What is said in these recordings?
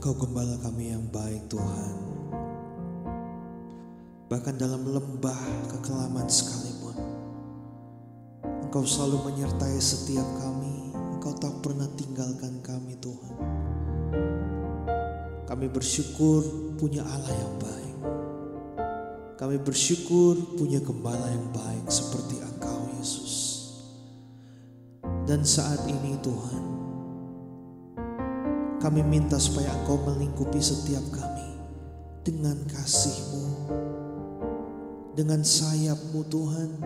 Engkau gembala kami yang baik Tuhan. Bahkan dalam lembah kekelaman sekalipun, Engkau selalu menyertai setiap kami. Engkau tak pernah tinggalkan kami Tuhan. Kami bersyukur punya Allah yang baik. Kami bersyukur punya gembala yang baik seperti Engkau Yesus. Dan saat ini Tuhan, kami minta supaya Engkau melingkupi setiap kami dengan kasih-Mu, dengan sayap-Mu Tuhan,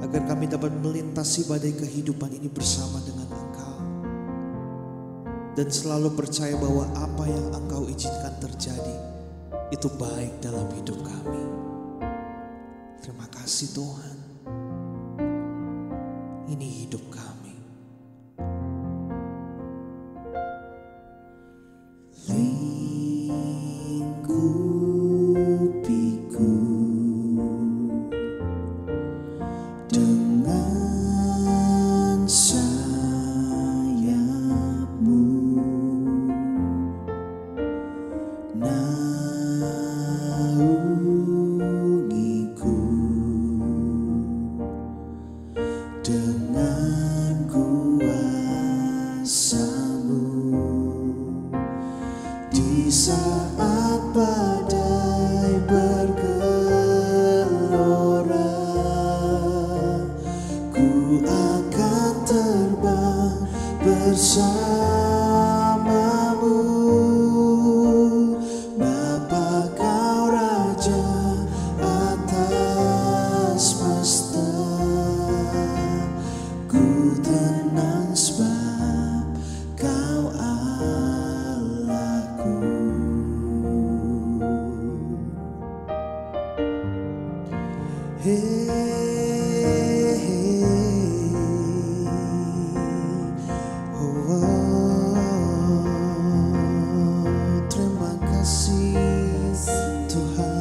agar kami dapat melintasi badai kehidupan ini bersama dengan Engkau, dan selalu percaya bahwa apa yang Engkau izinkan terjadi itu baik dalam hidup kami. Terima kasih Tuhan. Ini hidup kami. Lingkupiku dengan sayap-Mu, naungiku dengan kuasa-Mu. Di saat badai bergelora, ku akan terbang bersama-Mu. Bapa Kau Raja atas semesta, ku tenang sebab Kau Allahku. Terima kasih Tuhan.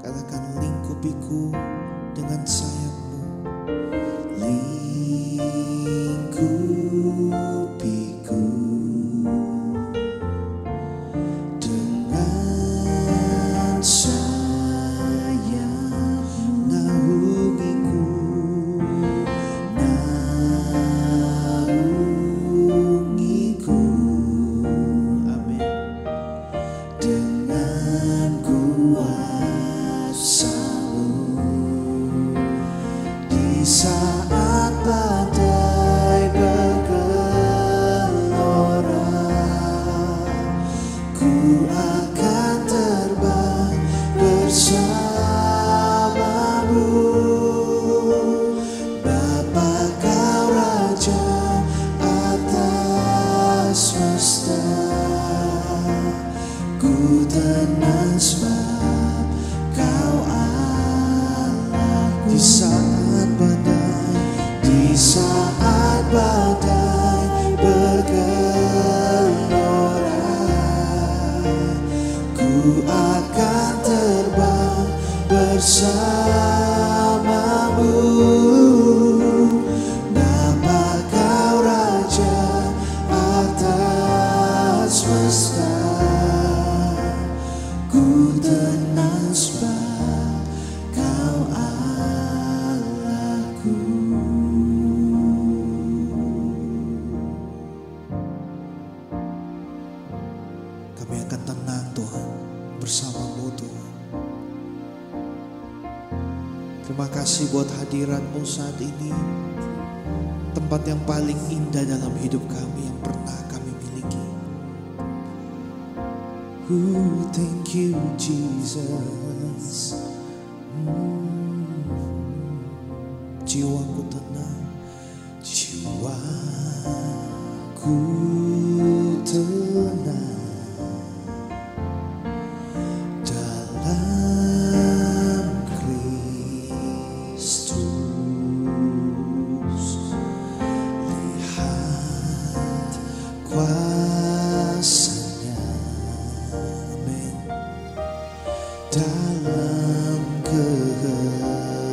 Katakan, lingkupiku dengan sayap-Mu. Lingkupiku dengan sayap-Mu, naungiku, naungiku, amin, dengan kuasa-Mu. Di saat badai bergelora, ku akan terbang bersama-Mu. Bapa Kau Raja atas semesta, ku tenang sebab Kau Allahku. Di saat badai bergelora, ku akan terbang bersama-Mu. Bapa Kau Raja atas semesta, ku tenang sebab Kau Allahku. Kami akan tenang Tuhan bersama-Mu Tuhan. Terima kasih buat hadirat-Mu saat ini, tempat yang paling indah dalam hidup kami yang pernah kami miliki. Thank you Jesus. Jiwaku tenang, jiwaku tenang dalam Kristus. Lihat kuasa-Nya, amin, dalam keheningan.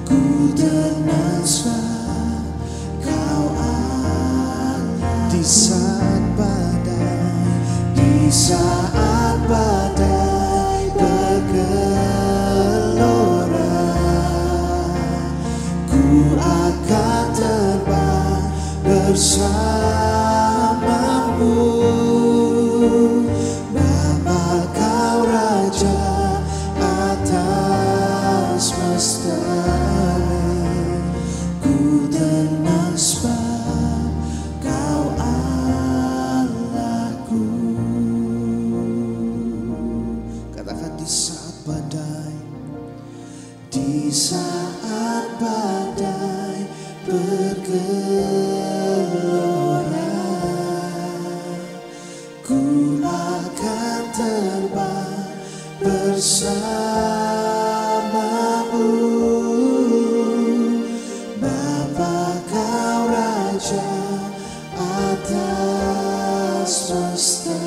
ku tenang sebab Kau Allah. Di saat badai bergelora, ku akan terbang bersamamu. Bapa Kau Raja atas semesta, ku tenang sebab Kau Allahku. Katakan di saat badai, di saat badai bergelora, ku akan terbang bersamamu. Bapa Kau Raja atas semesta,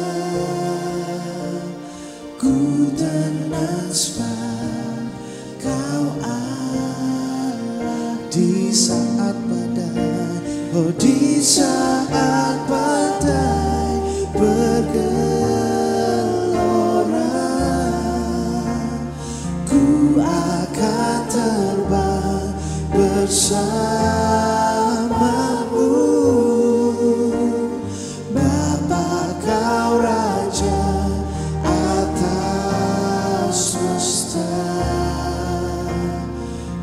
ku tenang sebab Kau Allah. Di saat badai, oh di saat badai bergelora, ku akan terbang bersamamu. Bapa Kau Raja atas semesta,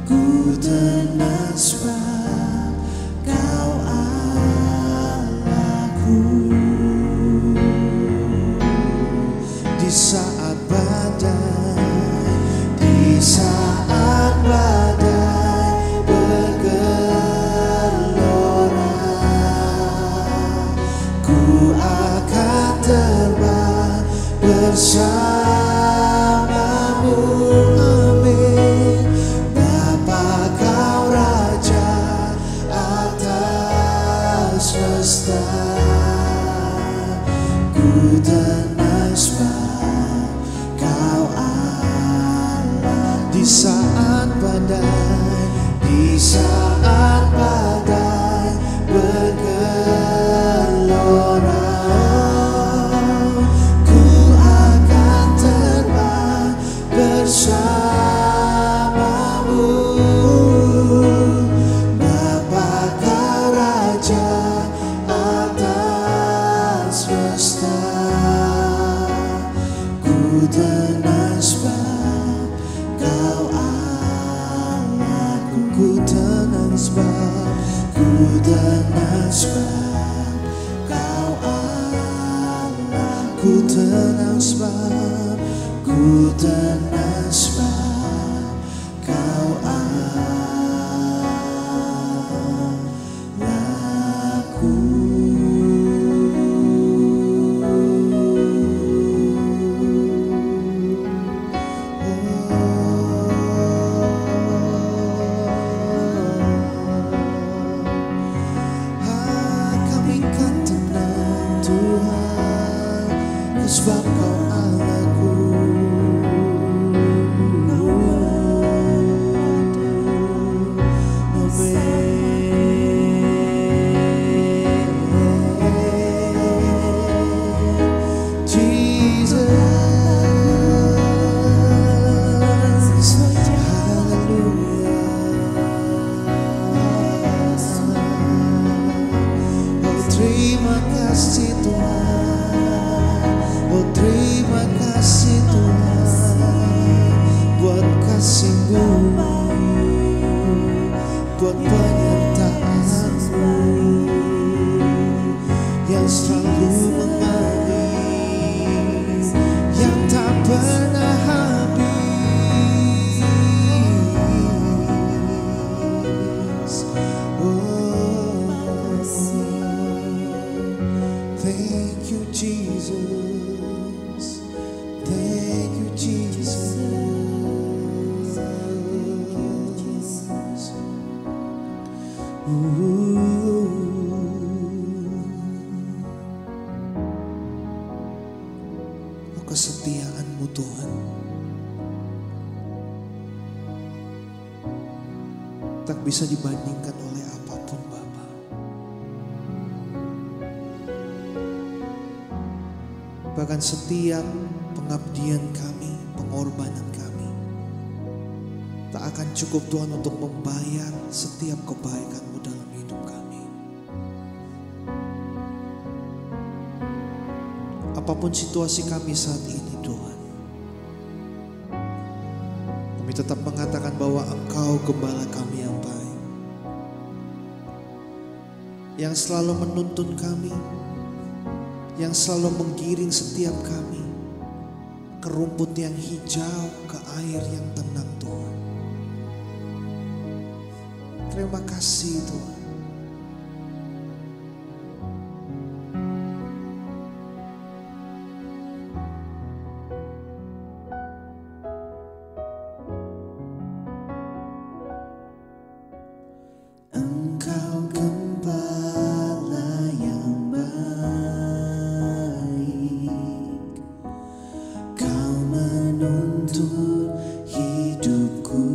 ku tenang sebab Kau Allahku. Di saat badai, di saat badai bergelora, ku akan terbang bersamamu. Amin. Bapa Kau Raja atas semesta, ku tenang sebab Kau Allah. Di saat badai, di saat badai bergelora, ku akan terbang bersamamu. Bapa Kau Raja atas semesta, ku tenang sebab Kau Allahku. Ku tenang sebab, ku tenang sebab Kau Allah. Ku tenang sebab, ku tenang sebab Kau Allahku. Kami kan tenang Tuhan, sebab Kau Allahku. tak bisa dibandingkan oleh apapun Bapa. Bahkan setiap pengabdian kami, pengorbanan kami tak akan cukup Tuhan untuk membayar setiap kebaikan-Mu dalam hidup kami. Apapun situasi kami saat ini Tuhan, kami tetap mengatakan bahwa Engkau gembala kami yang baik, yang selalu menuntun kami, yang selalu menggiring setiap kami ke rumput yang hijau, ke air yang tenang Tuhan. Terima kasih Tuhan. Engkau gembala yang baik, Kau menuntun hidupku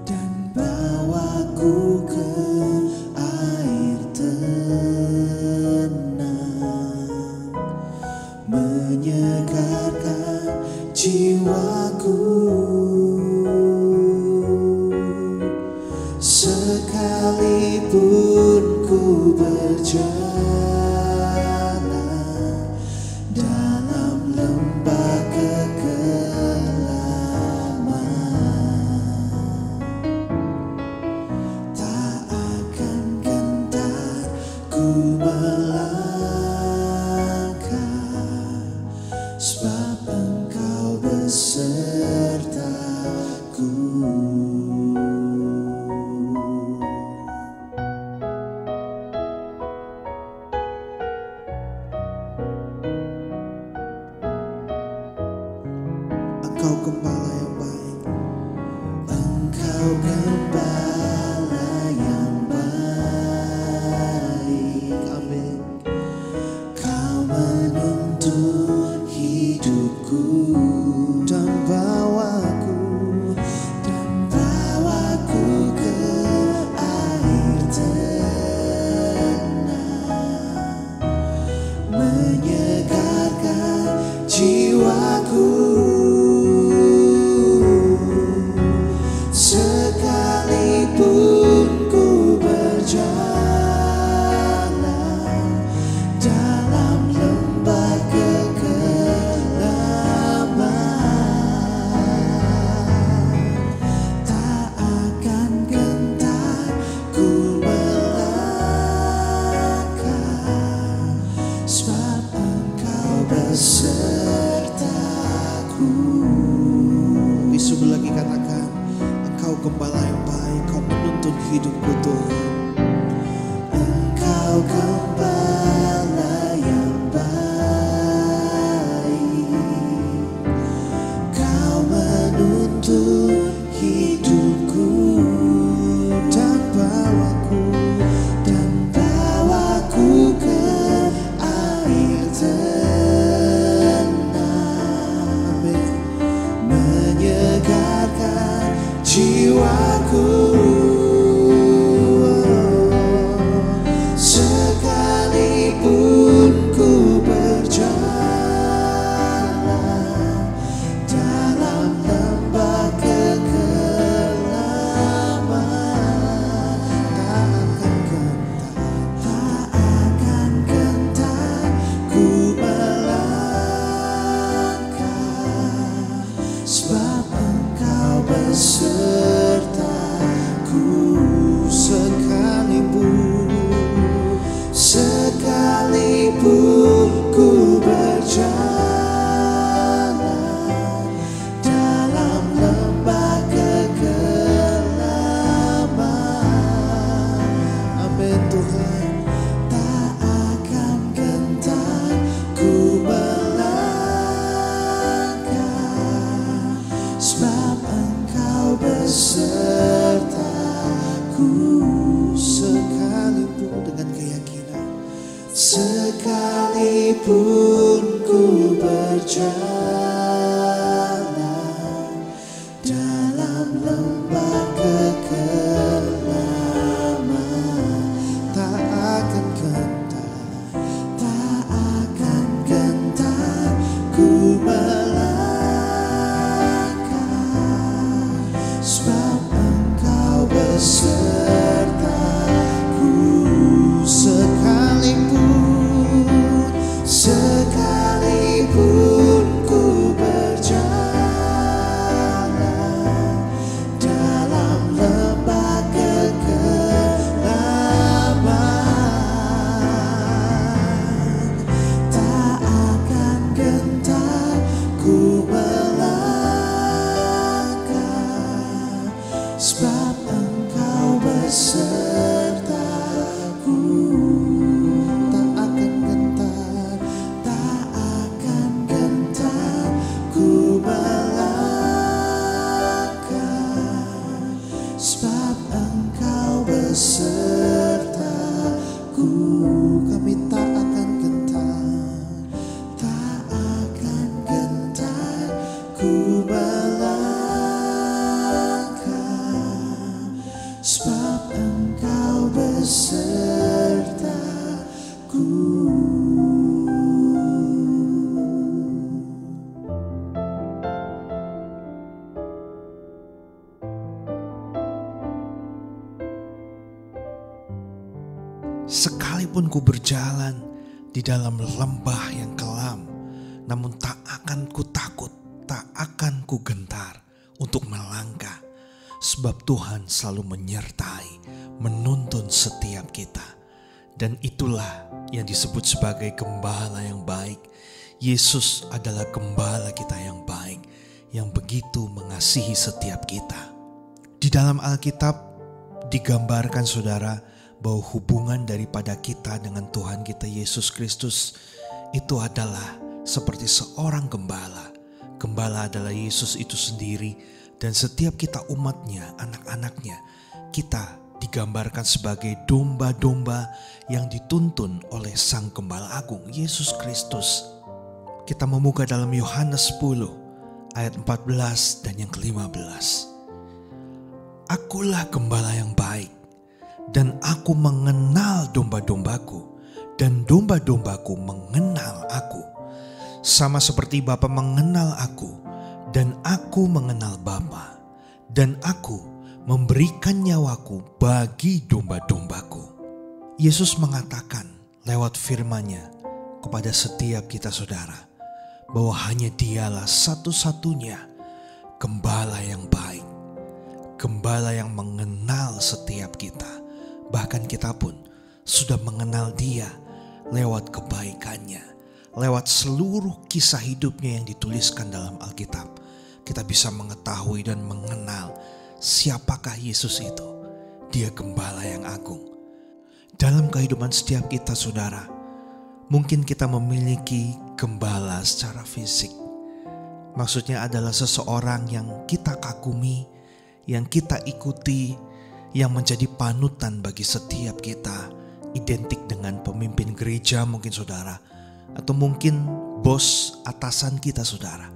dan bawaku ke air tenang, menyegarkan jiwaku. Sekalipun ku berjalan dalam lembah kekelaman, tak akan gentar ku melangkah, sebab Engkau besertaku. Engkau gembala yang baik, Engkau gembala yang baik, amin. Kau menuntun hidupku dan bawaku ke air tenang, menyegarkan jiwaku. Sekalipun ku berjalan dalam lembah kekelaman, tak akan gentar ku melangkah, sebab Engkau besertaku. Bisu lagi katakan, Engkau gembala yang baik, Kau menuntun hidupku Tuhan. Engkau gembala yang baik, Kau menuntun hidupku dan bawaku ke air tenang, amin, menyegarkan jiwaku. Sekalipun ku berjalan dalam lembah kekelaman, tak akan gentar ku melangkah, sebab Engkau besertaku. Sekalipun ku berjalan dalam lembah kekelaman, amin Tuhan, tak akan gentar ku melangkah, sebab Engkau besertaku. Sekalipun, dengan keyakinan, sekalipun ku berjalan dalam Sekalipun ku berjalan di dalam lembah yang kelam, namun tak akan ku takut, tak akan ku gentar untuk melangkah. Sebab Tuhan selalu menyertai, menuntun setiap kita. Dan itulah yang disebut sebagai gembala yang baik. Yesus adalah gembala kita yang baik, yang begitu mengasihi setiap kita. Di dalam Alkitab digambarkan saudara, bahwa hubungan daripada kita dengan Tuhan kita Yesus Kristus itu adalah seperti seorang gembala. Gembala adalah Yesus itu sendiri, dan setiap kita umatnya, anak-anaknya, kita digambarkan sebagai domba-domba yang dituntun oleh Sang Gembala Agung, Yesus Kristus. Kita membuka dalam Yohanes 10 ayat 14 dan yang ke-15. Akulah gembala yang baik, dan aku mengenal domba-dombaku, dan domba-dombaku mengenal aku. Sama seperti Bapa mengenal aku, dan aku mengenal Bapa, dan aku memberikan nyawaku bagi domba-dombaku. Yesus mengatakan lewat firman-Nya kepada setiap kita saudara, bahwa hanya Dialah satu-satunya gembala yang baik, gembala yang mengenal setiap kita. Bahkan kita pun sudah mengenal Dia lewat kebaikannya, lewat seluruh kisah hidupnya yang dituliskan dalam Alkitab. Kita bisa mengetahui dan mengenal siapakah Yesus itu. Dia gembala yang agung. Dalam kehidupan setiap kita saudara, mungkin kita memiliki gembala secara fisik. Maksudnya adalah seseorang yang kita kagumi, yang kita ikuti, yang menjadi panutan bagi setiap kita, identik dengan pemimpin gereja mungkin saudara, atau mungkin bos atasan kita saudara.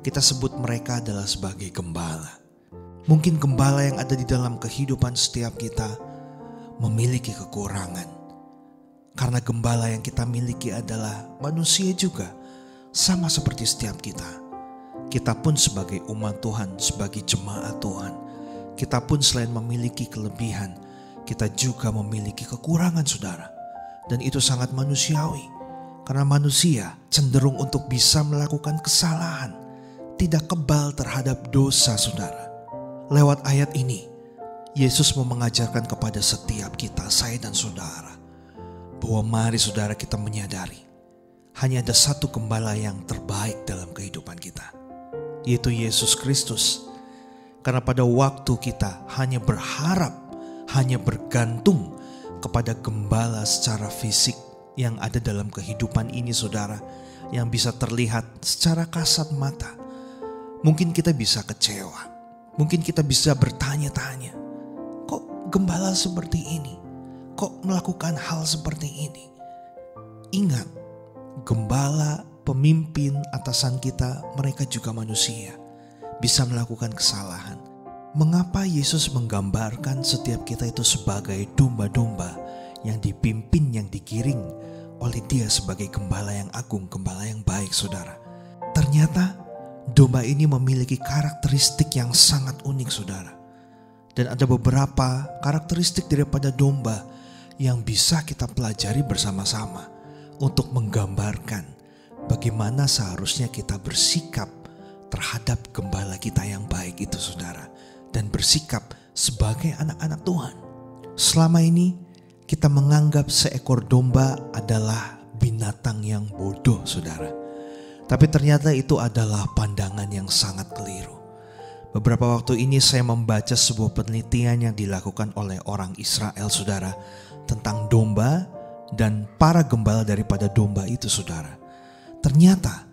Kita sebut mereka adalah sebagai gembala. Mungkin gembala yang ada di dalam kehidupan setiap kita memiliki kekurangan. Karena gembala yang kita miliki adalah manusia juga, sama seperti setiap kita. Kita pun sebagai umat Tuhan, sebagai jemaat Tuhan, kita pun selain memiliki kelebihan, kita juga memiliki kekurangan saudara. Dan itu sangat manusiawi. Karena manusia cenderung untuk bisa melakukan kesalahan, tidak kebal terhadap dosa saudara. Lewat ayat ini, Yesus mau mengajarkan kepada setiap kita, saya dan saudara, bahwa mari saudara kita menyadari, hanya ada satu gembala yang terbaik dalam kehidupan kita, yaitu Yesus Kristus. Karena pada waktu kita hanya berharap, hanya bergantung kepada gembala secara fisik yang ada dalam kehidupan ini saudara, yang bisa terlihat secara kasat mata, mungkin kita bisa kecewa. Mungkin kita bisa bertanya-tanya, kok gembala seperti ini? Kok melakukan hal seperti ini? Ingat, gembala, pemimpin, atasan kita, mereka juga manusia, bisa melakukan kesalahan. Mengapa Yesus menggambarkan setiap kita itu sebagai domba-domba yang dipimpin, yang digiring oleh Dia sebagai gembala yang agung, gembala yang baik saudara? Ternyata domba ini memiliki karakteristik yang sangat unik saudara. Dan ada beberapa karakteristik daripada domba yang bisa kita pelajari bersama-sama untuk menggambarkan bagaimana seharusnya kita bersikap terhadap gembala kita yang baik itu saudara, dan bersikap sebagai anak-anak Tuhan. Selama ini kita menganggap seekor domba adalah binatang yang bodoh saudara, tapi ternyata itu adalah pandangan yang sangat keliru. Beberapa waktu ini saya membaca sebuah penelitian yang dilakukan oleh orang Israel saudara, tentang domba dan para gembala daripada domba itu saudara. Ternyata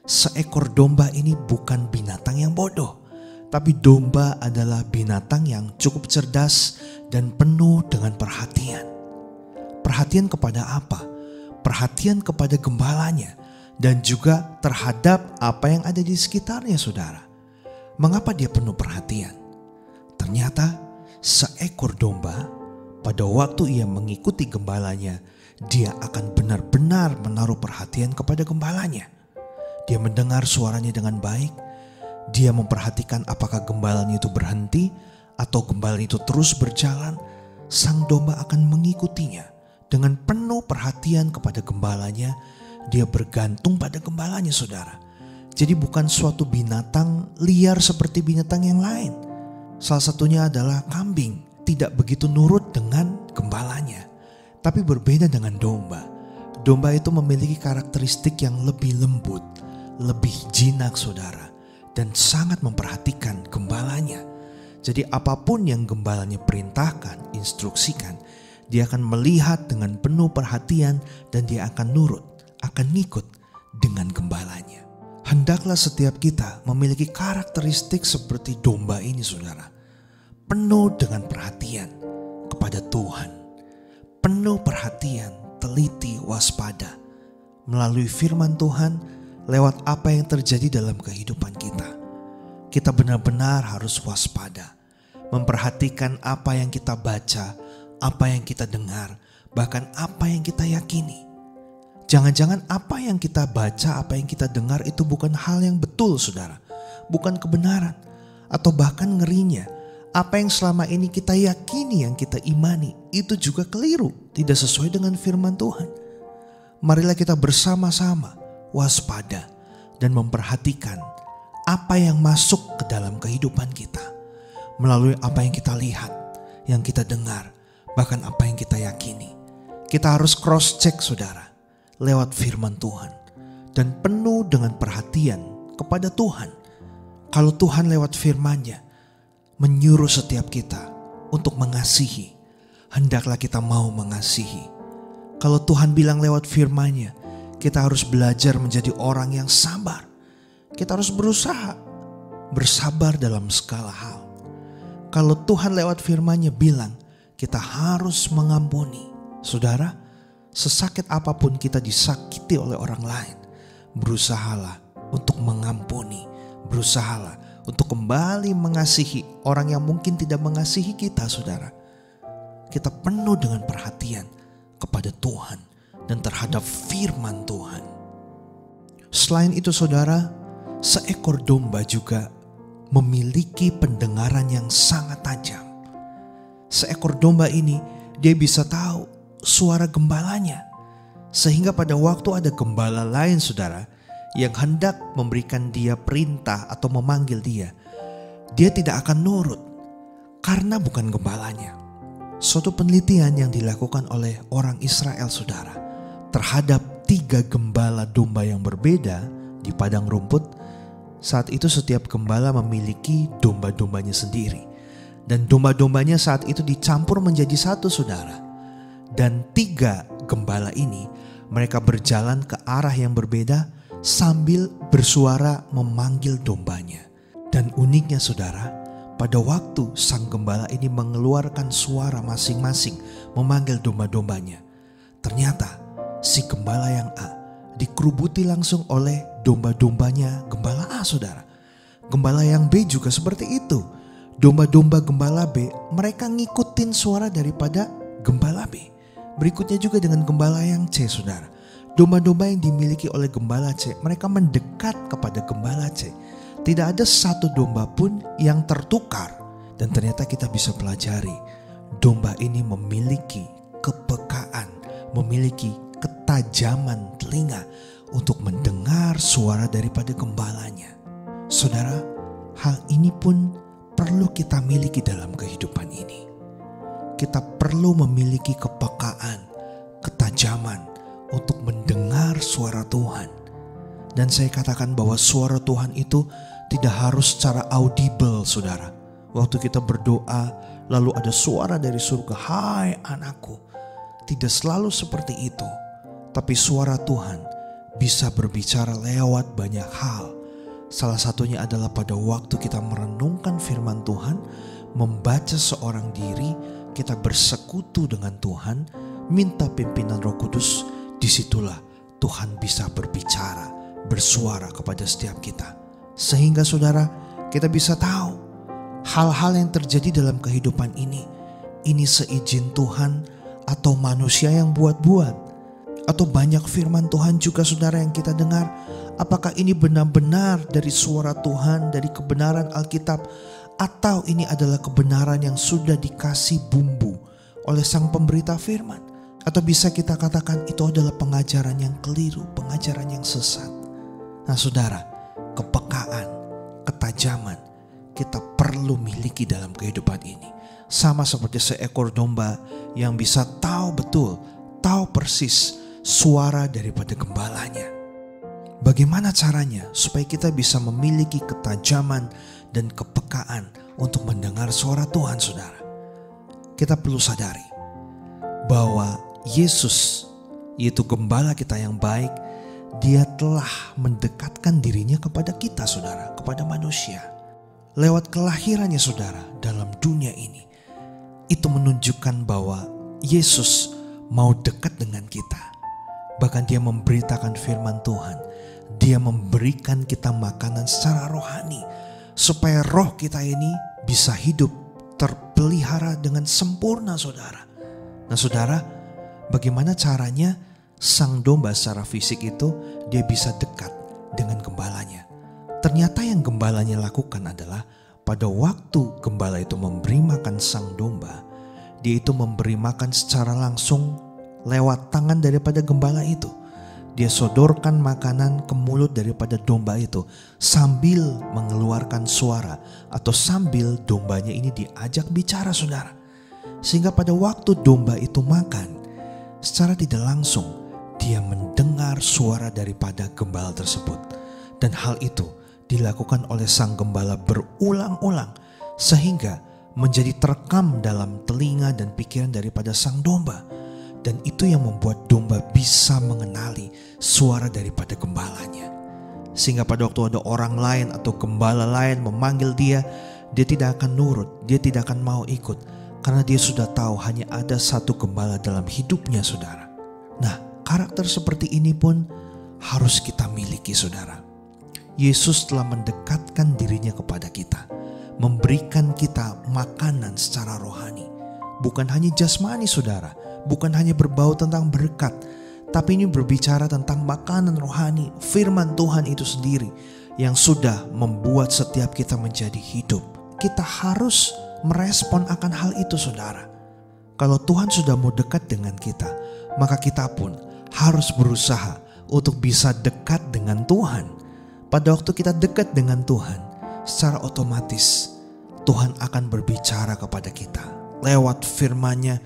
seekor domba ini bukan binatang yang bodoh, tapi domba adalah binatang yang cukup cerdas dan penuh dengan perhatian. Perhatian kepada apa? Perhatian kepada gembalanya dan juga terhadap apa yang ada di sekitarnya saudara. Mengapa dia penuh perhatian? Ternyata seekor domba pada waktu ia mengikuti gembalanya, dia akan benar-benar menaruh perhatian kepada gembalanya. Dia mendengar suaranya dengan baik. Dia memperhatikan apakah gembalanya itu berhenti atau gembalanya itu terus berjalan. Sang domba akan mengikutinya dengan penuh perhatian kepada gembalanya. Dia bergantung pada gembalanya, saudara. Jadi bukan suatu binatang liar seperti binatang yang lain. Salah satunya adalah kambing, tidak begitu nurut dengan gembalanya. Tapi berbeda dengan domba. Domba itu memiliki karakteristik yang lebih lembut, lebih jinak, saudara, dan sangat memperhatikan gembalanya. Jadi apapun yang gembalanya perintahkan, instruksikan, dia akan melihat dengan penuh perhatian dan dia akan nurut, akan ngikut dengan gembalanya. Hendaklah setiap kita memiliki karakteristik seperti domba ini, saudara. Penuh dengan perhatian kepada Tuhan. Penuh perhatian, teliti, waspada melalui firman Tuhan lewat apa yang terjadi dalam kehidupan kita. Kita benar-benar harus waspada, memperhatikan apa yang kita baca, apa yang kita dengar, bahkan apa yang kita yakini. Jangan-jangan apa yang kita baca, apa yang kita dengar itu bukan hal yang betul, saudara. Bukan kebenaran, atau bahkan ngerinya, apa yang selama ini kita yakini, yang kita imani, itu juga keliru, tidak sesuai dengan firman Tuhan. Marilah kita bersama-sama waspada dan memperhatikan apa yang masuk ke dalam kehidupan kita. Melalui apa yang kita lihat, yang kita dengar, bahkan apa yang kita yakini. Kita harus cross check, saudara, lewat firman Tuhan. Dan penuh dengan perhatian kepada Tuhan. Kalau Tuhan lewat firman-Nya menyuruh setiap kita untuk mengasihi, hendaklah kita mau mengasihi. Kalau Tuhan bilang lewat firman-Nya, kita harus belajar menjadi orang yang sabar. Kita harus berusaha bersabar dalam segala hal. Kalau Tuhan lewat firman-Nya bilang kita harus mengampuni, saudara, sesakit apapun kita disakiti oleh orang lain, berusahalah untuk mengampuni, berusahalah untuk kembali mengasihi orang yang mungkin tidak mengasihi kita, saudara. Kita penuh dengan perhatian kepada Tuhan dan terhadap firman Tuhan. Selain itu, saudara, seekor domba juga memiliki pendengaran yang sangat tajam. Seekor domba ini dia bisa tahu suara gembalanya. Sehingga pada waktu ada gembala lain, saudara, yang hendak memberikan dia perintah atau memanggil dia tidak akan nurut karena bukan gembalanya. Suatu penelitian yang dilakukan oleh orang Israel, saudara, terhadap 3 gembala domba yang berbeda di padang rumput. Saat itu setiap gembala memiliki domba-dombanya sendiri. Dan domba-dombanya saat itu dicampur menjadi satu, saudara. Dan 3 gembala ini mereka berjalan ke arah yang berbeda sambil bersuara memanggil dombanya. Dan uniknya, saudara, pada waktu sang gembala ini mengeluarkan suara masing-masing memanggil domba-dombanya, ternyata si gembala yang A dikerubuti langsung oleh domba-dombanya gembala A, saudara. Gembala yang B juga seperti itu. Domba-domba gembala B mereka ngikutin suara daripada gembala B. Berikutnya juga dengan gembala yang C, saudara. Domba-domba yang dimiliki oleh gembala C, mereka mendekat kepada gembala C. Tidak ada satu domba pun yang tertukar. Dan ternyata kita bisa pelajari, domba ini memiliki kepekaan, memiliki ketajaman telinga untuk mendengar suara daripada gembalanya. Saudara, hal ini pun perlu kita miliki dalam kehidupan ini. Kita perlu memiliki kepekaan, ketajaman untuk mendengar suara Tuhan. Dan saya katakan bahwa suara Tuhan itu tidak harus secara audible, saudara. Waktu kita berdoa lalu ada suara dari surga, "Hai anakku." Tidak selalu seperti itu. Tapi suara Tuhan bisa berbicara lewat banyak hal. Salah satunya adalah pada waktu kita merenungkan firman Tuhan, membaca seorang diri, kita bersekutu dengan Tuhan, minta pimpinan Roh Kudus. Disitulah Tuhan bisa berbicara, bersuara kepada setiap kita. Sehingga saudara, kita bisa tahu hal-hal yang terjadi dalam kehidupan ini seizin Tuhan atau manusia yang buat-buat, atau banyak firman Tuhan juga, saudara, yang kita dengar. Apakah ini benar-benar dari suara Tuhan, dari kebenaran Alkitab, atau ini adalah kebenaran yang sudah dikasih bumbu oleh sang pemberita firman? Atau bisa kita katakan itu adalah pengajaran yang keliru, pengajaran yang sesat. Nah saudara, kepekaan, ketajaman kita perlu miliki dalam kehidupan ini. Sama seperti seekor domba yang bisa tahu betul, tahu persis suara daripada gembalanya. Bagaimana caranya supaya kita bisa memiliki ketajaman dan kepekaan untuk mendengar suara Tuhan, saudara? Kita perlu sadari bahwa Yesus, yaitu gembala kita yang baik, Dia telah mendekatkan dirinya kepada kita, saudara, kepada manusia. Lewat kelahirannya, saudara, dalam dunia ini, itu menunjukkan bahwa Yesus mau dekat dengan kita. Bahkan Dia memberitakan firman Tuhan. Dia memberikan kita makanan secara rohani, supaya roh kita ini bisa hidup terpelihara dengan sempurna, saudara. Nah saudara, bagaimana caranya sang domba secara fisik itu dia bisa dekat dengan gembalanya? Ternyata yang gembalanya lakukan adalah pada waktu gembala itu memberi makan sang domba, dia itu memberi makan secara langsung lewat tangan daripada gembala itu. Dia sodorkan makanan ke mulut daripada domba itu sambil mengeluarkan suara atau sambil dombanya ini diajak bicara, saudara. Sehingga pada waktu domba itu makan, secara tidak langsung dia mendengar suara daripada gembala tersebut. Dan hal itu dilakukan oleh sang gembala berulang-ulang sehingga menjadi terekam dalam telinga dan pikiran daripada sang domba. Dan itu yang membuat domba bisa mengenali suara daripada gembalanya. Sehingga pada waktu ada orang lain atau gembala lain memanggil dia tidak akan nurut, dia tidak akan mau ikut. Karena dia sudah tahu hanya ada satu gembala dalam hidupnya, saudara. Nah, karakter seperti ini pun harus kita miliki, saudara. Yesus telah mendekatkan dirinya kepada kita, memberikan kita makanan secara rohani. Bukan hanya jasmani, saudara. Bukan hanya berbau tentang berkat, tapi ini berbicara tentang makanan rohani, firman Tuhan itu sendiri yang sudah membuat setiap kita menjadi hidup. Kita harus merespon akan hal itu, saudara. Kalau Tuhan sudah mau dekat dengan kita, maka kita pun harus berusaha untuk bisa dekat dengan Tuhan. Pada waktu kita dekat dengan Tuhan, secara otomatis Tuhan akan berbicara kepada kita lewat firman-Nya,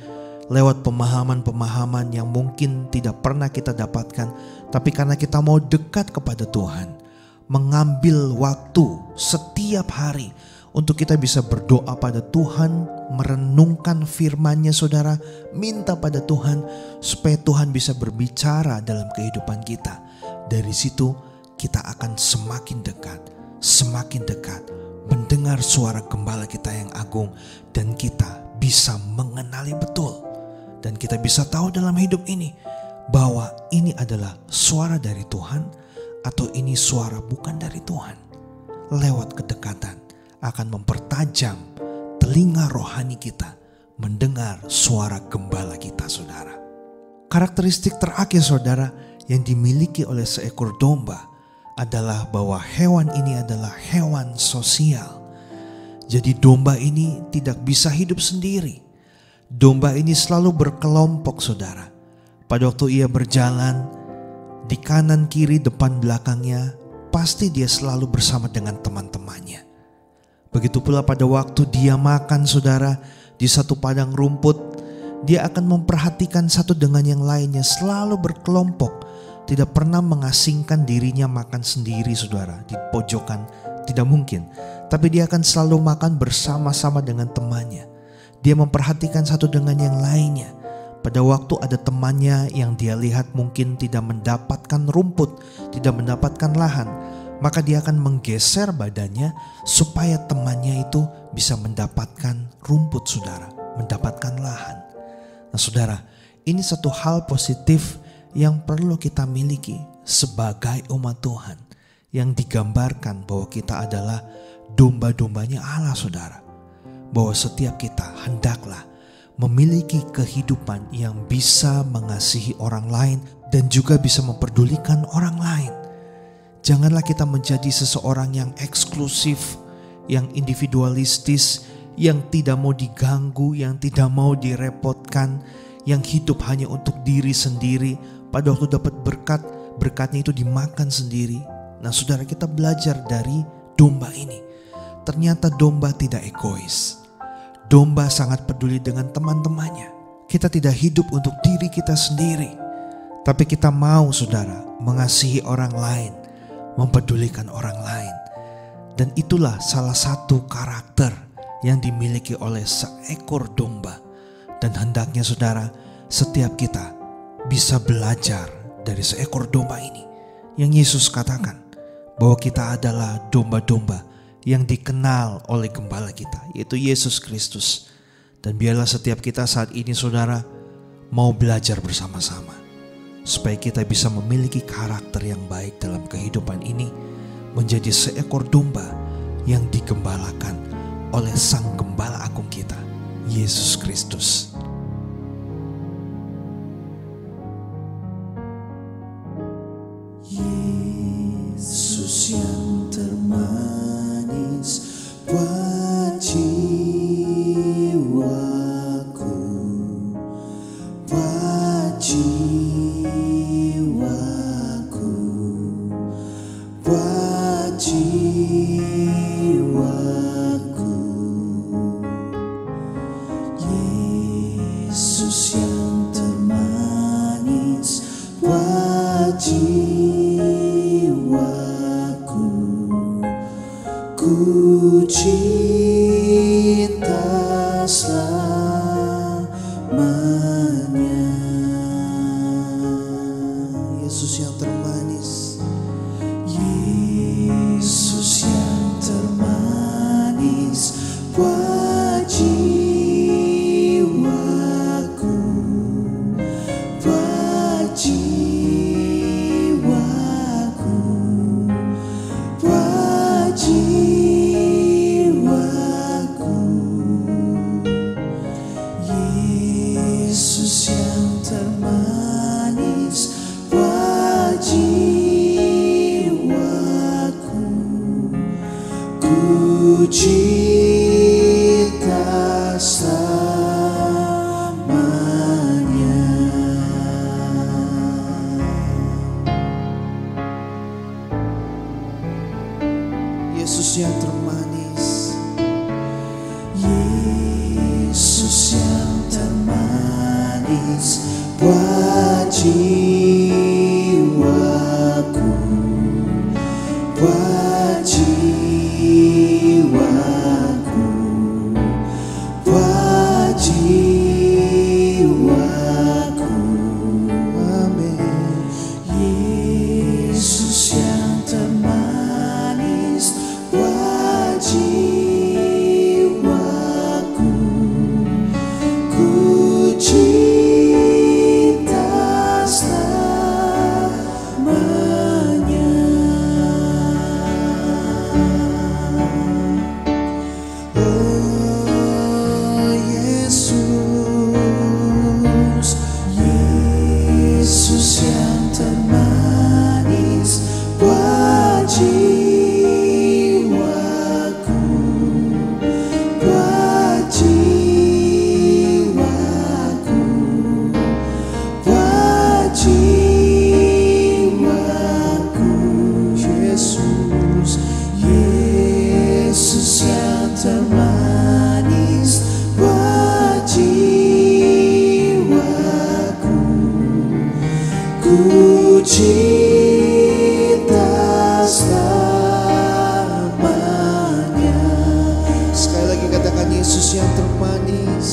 lewat pemahaman-pemahaman yang mungkin tidak pernah kita dapatkan. Tapi karena kita mau dekat kepada Tuhan, mengambil waktu setiap hari untuk kita bisa berdoa pada Tuhan, merenungkan firman-Nya, saudara, minta pada Tuhan supaya Tuhan bisa berbicara dalam kehidupan kita. Dari situ kita akan semakin dekat mendengar suara gembala kita yang agung, dan kita bisa mengenali betul. Dan kita bisa tahu dalam hidup ini bahwa ini adalah suara dari Tuhan atau ini suara bukan dari Tuhan. Lewat kedekatan akan mempertajam telinga rohani kita mendengar suara gembala kita, saudara. Karakteristik terakhir, saudara, yang dimiliki oleh seekor domba adalah bahwa hewan ini adalah hewan sosial. Jadi domba ini tidak bisa hidup sendiri. Domba ini selalu berkelompok, saudara. Pada waktu ia berjalan, di kanan kiri depan belakangnya, pasti dia selalu bersama dengan teman-temannya. Begitu pula pada waktu dia makan, saudara, di satu padang rumput, dia akan memperhatikan satu dengan yang lainnya, selalu berkelompok. Tidak pernah mengasingkan dirinya makan sendiri, saudara, di pojokan, tidak mungkin. Tapi dia akan selalu makan bersama-sama dengan temannya. Dia memperhatikan satu dengan yang lainnya. Pada waktu ada temannya yang dia lihat mungkin tidak mendapatkan rumput, tidak mendapatkan lahan, maka dia akan menggeser badannya supaya temannya itu bisa mendapatkan rumput, saudara, mendapatkan lahan. Nah, saudara, ini satu hal positif yang perlu kita miliki sebagai umat Tuhan, yang digambarkan bahwa kita adalah domba-dombanya Allah, saudara. Bahwa setiap kita hendaklah memiliki kehidupan yang bisa mengasihi orang lain dan juga bisa memperdulikan orang lain. Janganlah kita menjadi seseorang yang eksklusif, yang individualistis, yang tidak mau diganggu, yang tidak mau direpotkan, yang hidup hanya untuk diri sendiri, pada waktu dapat berkat, berkatnya itu dimakan sendiri. Nah saudara, kita belajar dari domba ini. Ternyata domba tidak egois. Domba sangat peduli dengan teman-temannya. Kita tidak hidup untuk diri kita sendiri, tapi kita mau saudara mengasihi orang lain, mempedulikan orang lain. Dan itulah salah satu karakter yang dimiliki oleh seekor domba. Dan hendaknya saudara, setiap kita bisa belajar dari seekor domba ini. Yang Yesus katakan bahwa kita adalah domba-domba yang dikenal oleh gembala kita, yaitu Yesus Kristus. Dan biarlah setiap kita saat ini saudara mau belajar bersama-sama, supaya kita bisa memiliki karakter yang baik dalam kehidupan ini, menjadi seekor domba yang digembalakan oleh Sang Gembala Agung kita, Yesus Kristus. Yesus yang termanis buat jiwaku, buat jiwaku, buat jiwaku. Yesus yang termanis buat jiwaku, ku cinta selamanya. Yesus yang termanis, Yesus yang termanis buat jiwaku, buat jiwaku, buat jiwaku. Yesus yang termanis buat jiwaku, ku cinta selamanya. Yesus yang termanis, Yesus yang termanis buat jiwaku, buat jiwaku, buat jiwaku. amin. Yesus yang termanis buat jiwaku, ku cinta selamanya. Oh Yesus, Yesus yang termanis buat jiwaku, buat jiwaku, buat jiwaku. Yesus, Yesus yang termanis buat jiwaku, ku cinta selamanya. Sekali lagi katakan Yesus yang termanis,